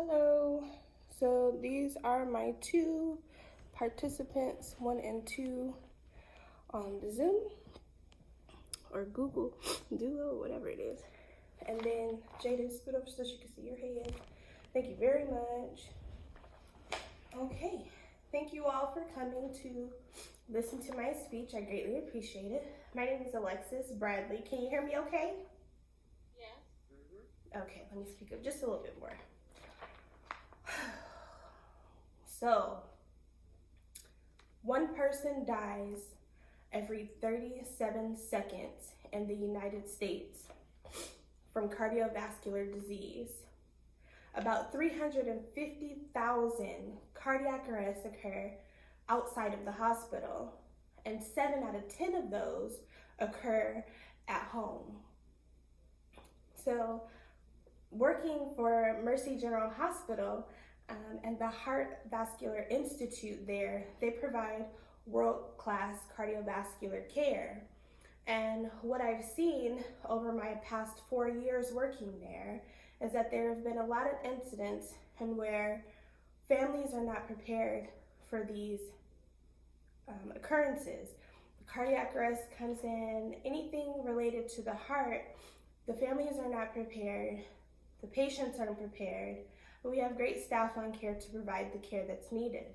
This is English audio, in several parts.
Hello. So these are my two participants, 1 and 2, on the Zoom or Google Duo, whatever it is. And then Jada, scoot over so she can see your head. Thank you very much. Okay. Thank you all for coming to listen to my speech. I greatly appreciate it. My name is A.Bradley. Can you hear me okay? Yes. Okay, let me speak up just a little bit more. So, one person dies every 37 seconds in the United States from cardiovascular disease. About 350,000 cardiac arrests occur outside of the hospital, and 7 out of 10 of those occur at home. So, working for Mercy General Hospital and the Heart Vascular Institute there, they provide world-class cardiovascular care. And what I've seen over my past 4 years working there is that there have been a lot of incidents in where families are not prepared for these occurrences. Cardiac arrest comes in, anything related to the heart, the families are not prepared, the patients aren't prepared, but we have great staff on care to provide the care that's needed.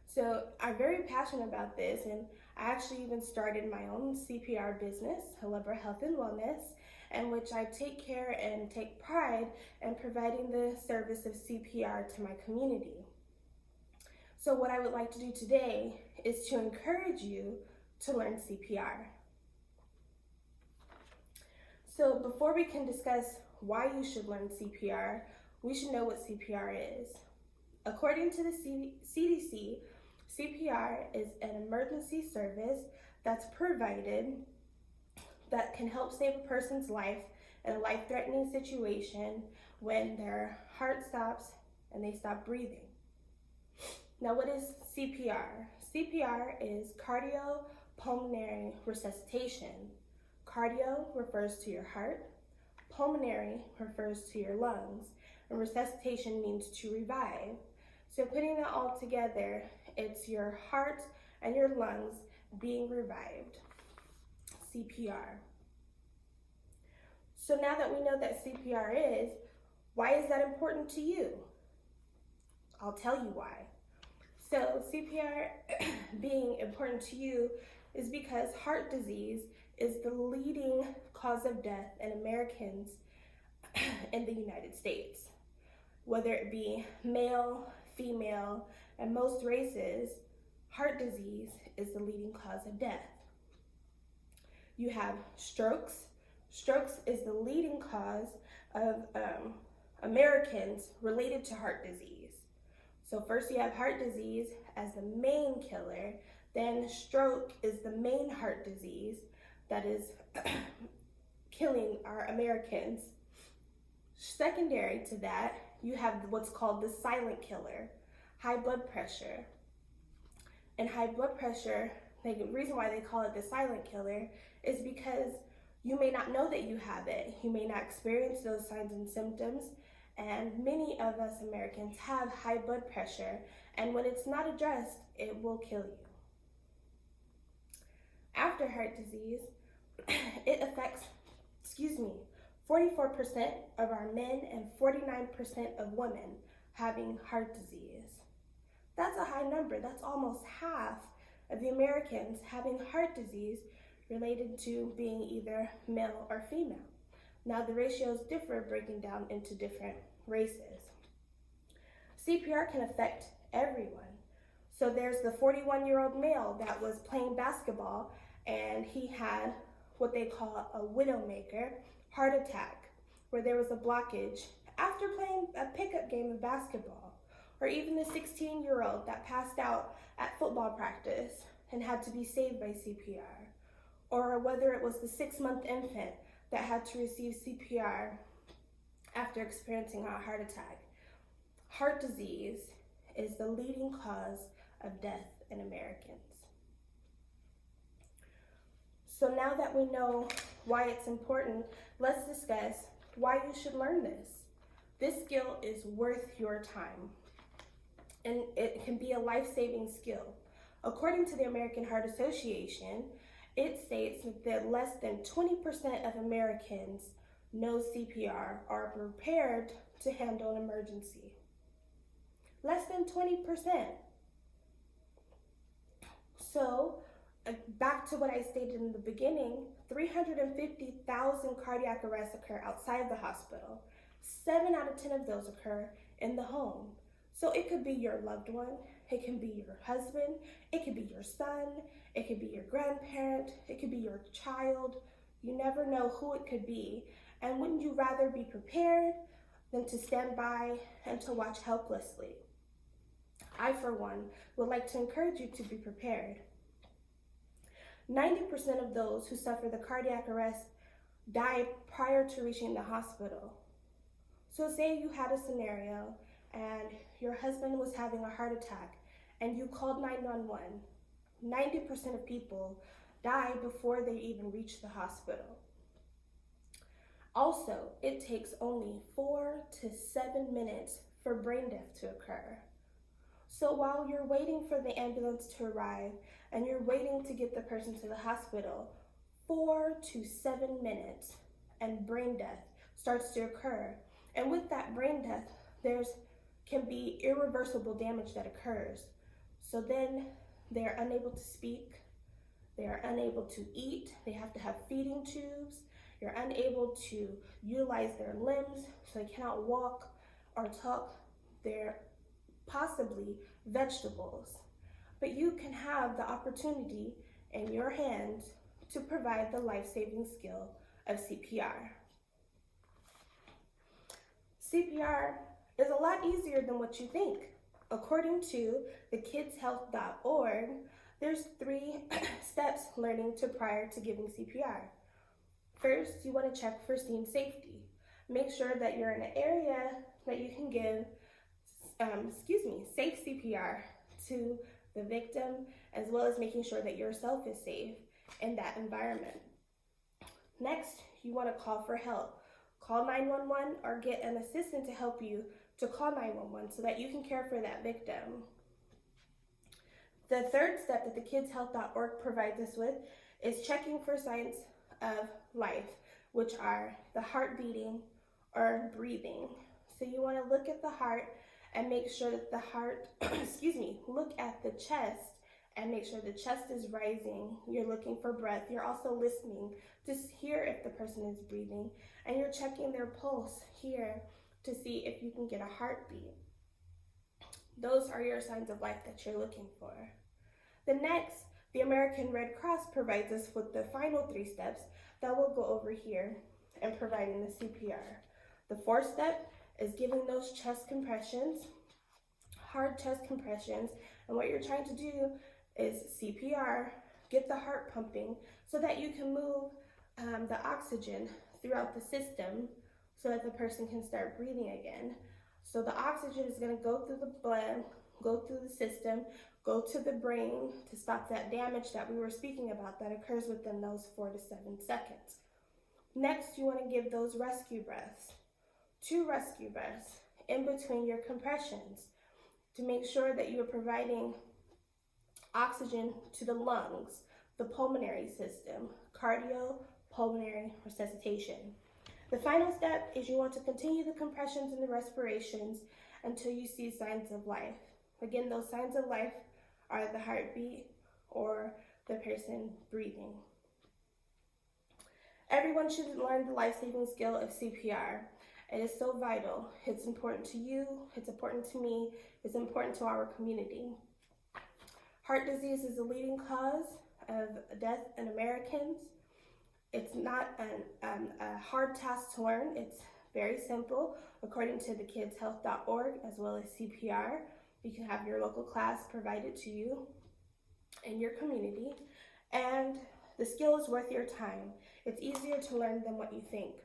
So I'm very passionate about this, and I actually even started my own CPR business, Helebra Health and Wellness, in which I take care and take pride in providing the service of CPR to my community. So what I would like to do today is to encourage you to learn CPR. So before we can discuss why you should learn CPR, we should know what CPR is. According to the CDC, CPR is an emergency service that's provided that can help save a person's life in a life-threatening situation when their heart stops and they stop breathing. Now, what is CPR? CPR is cardiopulmonary resuscitation. Cardio refers to your heart, pulmonary refers to your lungs, and resuscitation means to revive. So putting it all together, it's your heart and your lungs being revived. CPR. So now that we know that CPR is, why is that important to you? I'll tell you why. So CPR being important to you is because heart disease is the leading cause of death in Americans in the United States. Whether it be male, female, and most races, heart disease is the leading cause of death. You have strokes. Strokes is the leading cause of Americans related to heart disease. So first you have heart disease as the main killer, then stroke is the main heart disease that is killing our Americans. Secondary to that, you have what's called the silent killer, high blood pressure. And high blood pressure, the reason why they call it the silent killer is because you may not know that you have it. You may not experience those signs and symptoms. And many of us Americans have high blood pressure, and when it's not addressed, it will kill you. After heart disease, it affects, 44% of our men and 49% of women having heart disease. That's a high number. That's almost half of the Americans having heart disease related to being either male or female. Now the ratios differ, breaking down into different races. CPR can affect everyone. So there's the 41-year-old male that was playing basketball and he had what they call a widowmaker heart attack, where there was a blockage after playing a pickup game of basketball. Or even the 16-year-old that passed out at football practice and had to be saved by CPR. Or whether it was the 6-month infant that had to receive CPR after experiencing a heart attack. Heart disease is the leading cause of death in Americans. So now that we know why it's important, let's discuss why you should learn this. This skill is worth your time, and it can be a life-saving skill. According to the American Heart Association, it states that less than 20% of Americans know CPR or are prepared to handle an emergency. Less than 20%. So, back to what I stated in the beginning, 350,000 cardiac arrests occur outside the hospital. 7 out of 10 of those occur in the home. So it could be your loved one, it can be your husband, it could be your son, it could be your grandparent, it could be your child. You never know who it could be. And wouldn't you rather be prepared than to stand by and to watch helplessly? I, for one, would like to encourage you to be prepared. 90% of those who suffer the cardiac arrest die prior to reaching the hospital. So say you had a scenario and your husband was having a heart attack and you called 911. 90% of people die before they even reach the hospital. Also, it takes only 4 to 7 minutes for brain death to occur. So while you're waiting for the ambulance to arrive and you're waiting to get the person to the hospital, 4 to 7 minutes and brain death starts to occur. And with that brain death, can be irreversible damage that occurs. So then they're unable to speak, they are unable to eat, they have to have feeding tubes, you're unable to utilize their limbs, so they cannot walk or talk. They're possibly vegetables. But you can have the opportunity in your hands to provide the life-saving skill of CPR. CPR is a lot easier than what you think. According to the kidshealth.org, there's 3 steps learning to prior to giving CPR. First, you want to check for scene safety. Make sure that you're in an area that you can give safe CPR to the victim, as well as making sure that yourself is safe in that environment. Next, you want to call for help. Call 911 or get an assistant to help you to call 911 so that you can care for that victim. The third step that the kidshealth.org provides us with is checking for signs of life, which are the heart beating or breathing. So you want to look at the heart and make sure that the heart, look at the chest and make sure the chest is rising. You're looking for breath. You're also listening to hear if the person is breathing, and you're checking their pulse here to see if you can get a heartbeat. Those are your signs of life that you're looking for. The American Red Cross provides us with the final 3 steps that we'll go over here and providing the CPR. The 4th step is giving those chest compressions, hard chest compressions, and what you're trying to do is CPR, get the heart pumping so that you can move the oxygen throughout the system so that the person can start breathing again. So the oxygen is going to go through the blood, go through the system, go to the brain to stop that damage that we were speaking about that occurs within those 4 to 7 seconds. Next, you want to give those rescue breaths, 2 rescue breaths in between your compressions to make sure that you are providing oxygen to the lungs, the pulmonary system, cardiopulmonary resuscitation. The final step is you want to continue the compressions and the respirations until you see signs of life. Again, those signs of life are the heartbeat or the person breathing. Everyone should learn the life-saving skill of CPR. It is so vital. It's important to you, it's important to me, it's important to our community. Heart disease is the leading cause of death in Americans. It's not a hard task to learn. It's very simple. According to the kidshealth.org as well as CPR, you can have your local class provided to you in your community, and the skill is worth your time. It's easier to learn than what you think.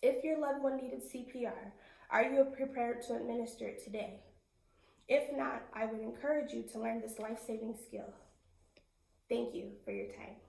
If your loved one needed CPR, are you prepared to administer it today? If not, I would encourage you to learn this life-saving skill. Thank you for your time.